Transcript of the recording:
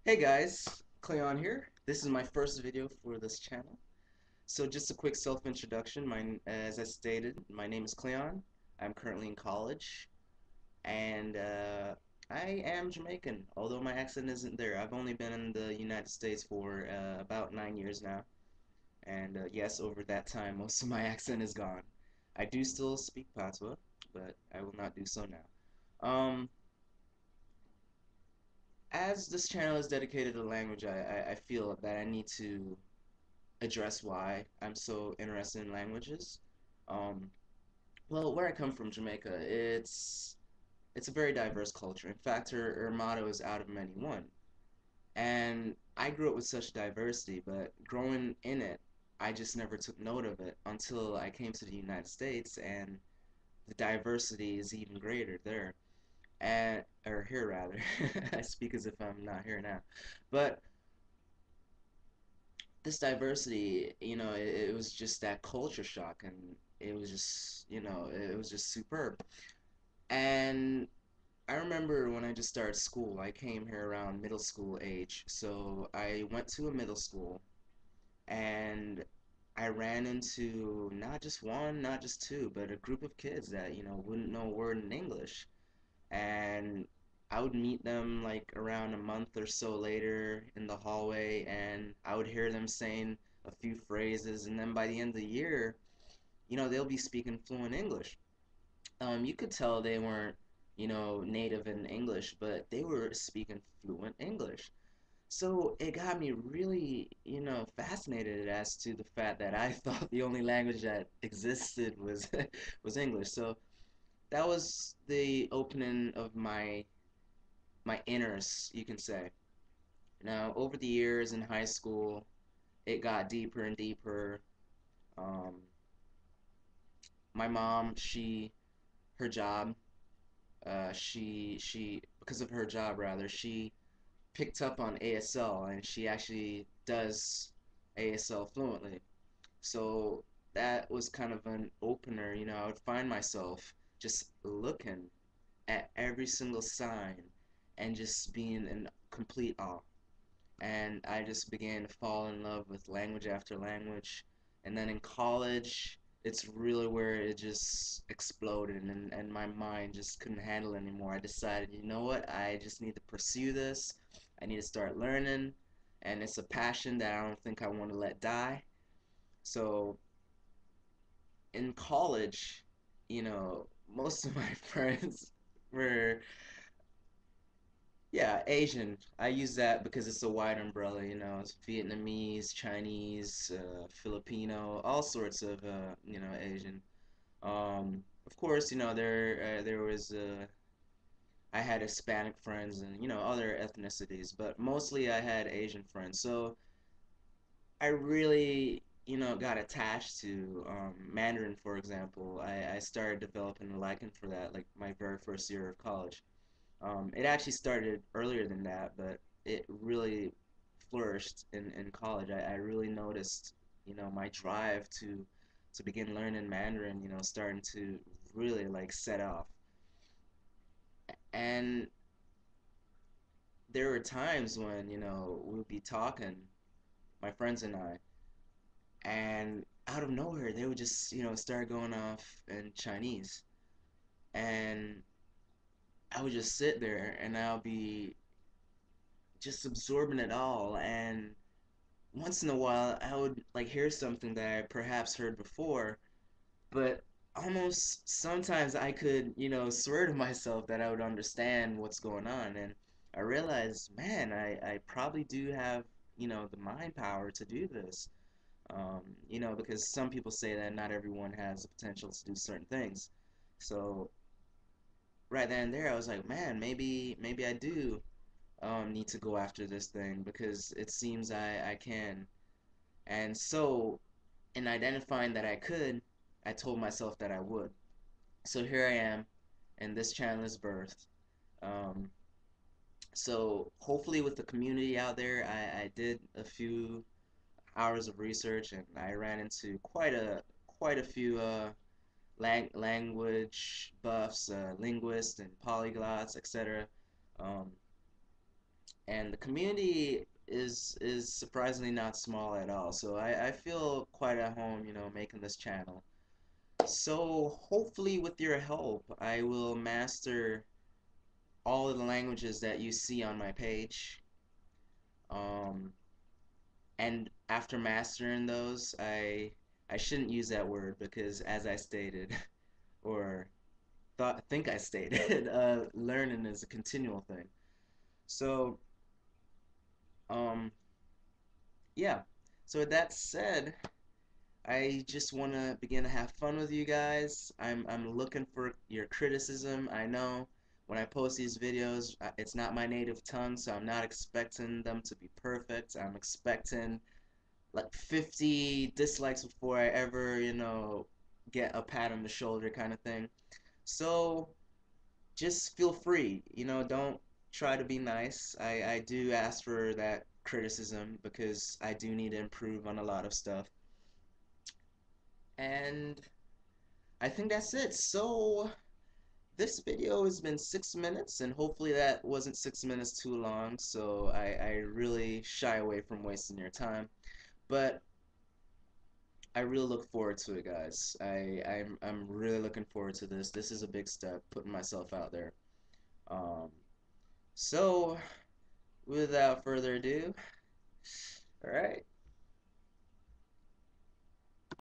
Hey guys, Cleon here. This is my first video for this channel. So just a quick self-introduction. As I stated, my name is Cleon. I'm currently in college, and I am Jamaican, although my accent isn't there. I've only been in the United States for about 9 years now, and yes, over that time, most of my accent is gone. I do still speak Patois, but I will not do so now. As this channel is dedicated to language, I feel that I need to address why I'm so interested in languages. Um, well, where I come from, Jamaica, it's a very diverse culture. In fact, her motto is "Out of many, one." And I grew up with such diversity, but growing in it, I just never took note of it until I came to the United States, and the diversity is even greater there, and or here rather. I speak as if I'm not here now, but this diversity, it was just that culture shock, and it was just, it was just superb. And I remember when I just started school, I came here around middle school age. So I went to a middle school, and I ran into not just one, not just two, but a group of kids that, wouldn't know a word in English. And I would meet them like around a month or so later in the hallway, and I would hear them saying a few phrases, and then by the end of the year, they'll be speaking fluent English. You could tell they weren't, native in English, but they were speaking fluent English. So it got me really, fascinated as to the fact that I thought the only language that existed was was English. So that was the opening of my inners, you can say. Now, over the years in high school, it got deeper and deeper. Um, my mom, her job, she, because of her job rather, she picked up on ASL, and she actually does ASL fluently. So that was kind of an opener. I would find myself just looking at every single sign and just being in complete awe. And I just began to fall in love with language after language. And then in college, it's really where it just exploded, and my mind just couldn't handle it anymore. I decided, you know what, I just need to pursue this. I need to start learning, and it's a passion that I don't think I want to let die. So in college, most of my friends were, yeah, Asian. I use that because it's a wide umbrella, it's Vietnamese, Chinese, Filipino, all sorts of, Asian. Of course, there was I had Hispanic friends and, other ethnicities, but mostly I had Asian friends. So I really, got attached to Mandarin, for example. I started developing a liking for that, like my very first year of college. It actually started earlier than that, but it really flourished in college. I really noticed, my drive to begin learning Mandarin, starting to really like set off. And there were times when, we would be talking, my friends and I, and out of nowhere they would just, start going off in Chinese. And I would just sit there and I'll be just absorbing it all, and once in a while I would like hear something that I perhaps heard before, but almost sometimes I could, swear to myself that I would understand what's going on. And I realized, man, I probably do have, the mind power to do this. Because some people say that not everyone has the potential to do certain things. So right then and there, I was like, man, maybe I do need to go after this thing because it seems I can. And so, in identifying that I could, I told myself that I would. So here I am, and this channel is birthed. Um, so hopefully, with the community out there, I did a few hours of research, and I ran into quite a few language buffs, linguists, and polyglots, etc. Um, and the community is surprisingly not small at all. So I feel quite at home, making this channel. So hopefully with your help, I will master all of the languages that you see on my page. Um, and after mastering those, I shouldn't use that word because as I stated, or think I stated, learning is a continual thing. So, um, yeah. So with that said, I just want to begin to have fun with you guys. I'm looking for your criticism. I know when I post these videos, it's not my native tongue, so I'm not expecting them to be perfect. I'm expecting like 50 dislikes before I ever, get a pat on the shoulder kind of thing. So just feel free, don't try to be nice. I do ask for that criticism because I do need to improve on a lot of stuff. And I think that's it. So this video has been 6 minutes, and hopefully that wasn't 6 minutes too long. So I really shy away from wasting your time. But I really look forward to it, guys. I'm really looking forward to this. This is a big step, putting myself out there. Um, so without further ado, all right.